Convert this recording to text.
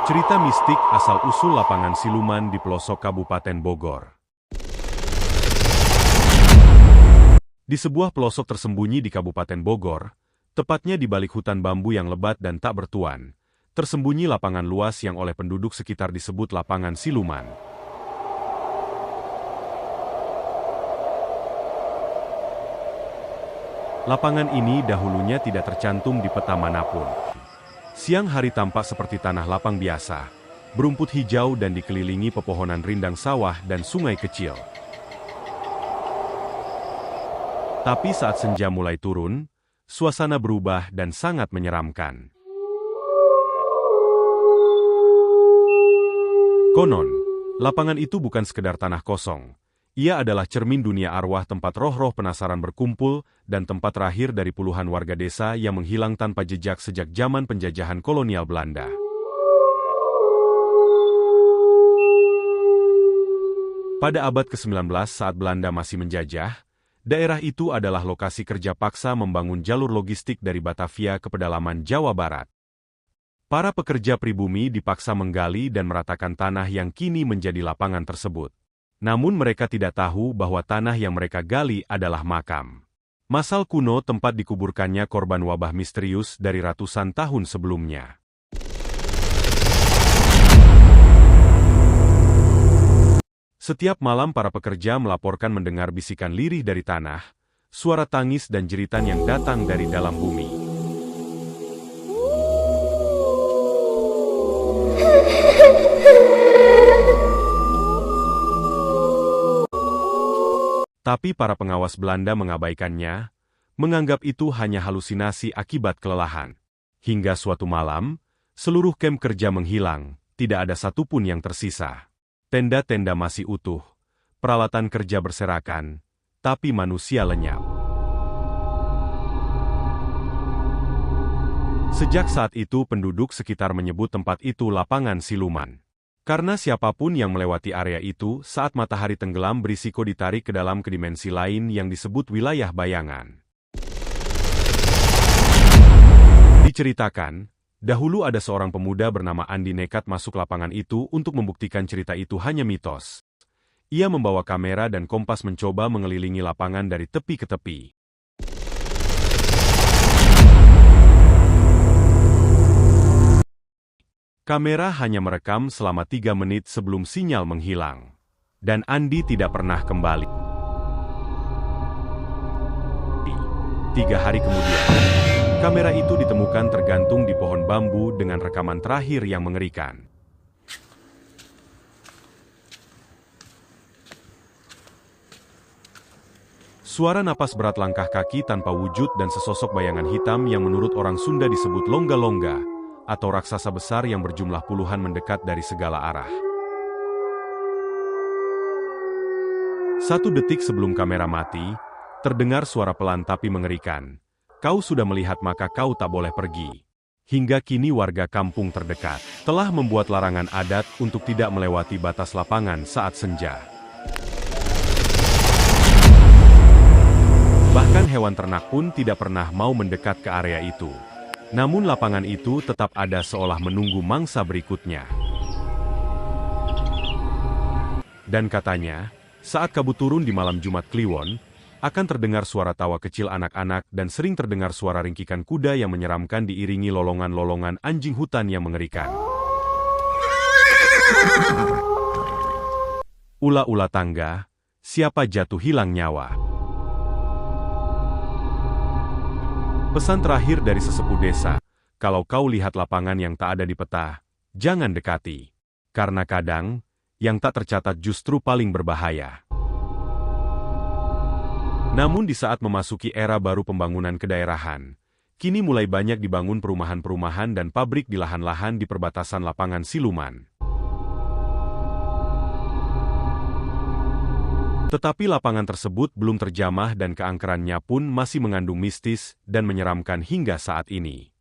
Cerita mistik asal-usul lapangan siluman di pelosok Kabupaten Bogor. Di sebuah pelosok tersembunyi di Kabupaten Bogor, tepatnya di balik hutan bambu yang lebat dan tak bertuan, tersembunyi lapangan luas yang oleh penduduk sekitar disebut lapangan siluman. Lapangan ini dahulunya tidak tercantum di peta manapun. Siang hari tampak seperti tanah lapang biasa, berumput hijau dan dikelilingi pepohonan rindang sawah dan sungai kecil. Tapi saat senja mulai turun, suasana berubah dan sangat menyeramkan. Konon, lapangan itu bukan sekedar tanah kosong. Ia adalah cermin dunia arwah, tempat roh-roh penasaran berkumpul dan tempat terakhir dari puluhan warga desa yang menghilang tanpa jejak sejak zaman penjajahan kolonial Belanda. Pada abad ke-19 saat Belanda masih menjajah, daerah itu adalah lokasi kerja paksa membangun jalur logistik dari Batavia ke pedalaman Jawa Barat. Para pekerja pribumi dipaksa menggali dan meratakan tanah yang kini menjadi lapangan tersebut. Namun mereka tidak tahu bahwa tanah yang mereka gali adalah makam. Masal kuno tempat dikuburkannya korban wabah misterius dari ratusan tahun sebelumnya. Setiap malam para pekerja melaporkan mendengar bisikan lirih dari tanah, suara tangis dan jeritan yang datang dari dalam bumi. Tapi para pengawas Belanda mengabaikannya, menganggap itu hanya halusinasi akibat kelelahan. Hingga suatu malam, seluruh kamp kerja menghilang, tidak ada satupun yang tersisa. Tenda-tenda masih utuh, peralatan kerja berserakan, tapi manusia lenyap. Sejak saat itu penduduk sekitar menyebut tempat itu lapangan siluman. Karena siapapun yang melewati area itu saat matahari tenggelam berisiko ditarik ke dalam dimensi lain yang disebut wilayah bayangan. Diceritakan, dahulu ada seorang pemuda bernama Andi nekat masuk lapangan itu untuk membuktikan cerita itu hanya mitos. Ia membawa kamera dan kompas mencoba mengelilingi lapangan dari tepi ke tepi. Kamera hanya merekam selama 3 menit sebelum sinyal menghilang. Dan Andi tidak pernah kembali. 3 hari kemudian, kamera itu ditemukan tergantung di pohon bambu dengan rekaman terakhir yang mengerikan. Suara napas berat langkah kaki tanpa wujud dan sesosok bayangan hitam yang menurut orang Sunda disebut longga-longga, atau raksasa besar yang berjumlah puluhan mendekat dari segala arah. 1 detik sebelum kamera mati, terdengar suara pelan tapi mengerikan. Kau sudah melihat maka kau tak boleh pergi. Hingga kini warga kampung terdekat telah membuat larangan adat untuk tidak melewati batas lapangan saat senja. Bahkan hewan ternak pun tidak pernah mau mendekat ke area itu. Namun lapangan itu tetap ada seolah menunggu mangsa berikutnya. Dan katanya, saat kabut turun di malam Jumat Kliwon, akan terdengar suara tawa kecil anak-anak dan sering terdengar suara ringkikan kuda yang menyeramkan diiringi lolongan-lolongan anjing hutan yang mengerikan. Ula-ula tangga, siapa jatuh hilang nyawa. Pesan terakhir dari sesepuh desa, kalau kau lihat lapangan yang tak ada di peta, jangan dekati. Karena kadang, yang tak tercatat justru paling berbahaya. Namun di saat memasuki era baru pembangunan kedaerahan, kini mulai banyak dibangun perumahan-perumahan dan pabrik di lahan-lahan di perbatasan lapangan siluman. Tetapi lapangan tersebut belum terjamah dan keangkerannya pun masih mengandung mistis dan menyeramkan hingga saat ini.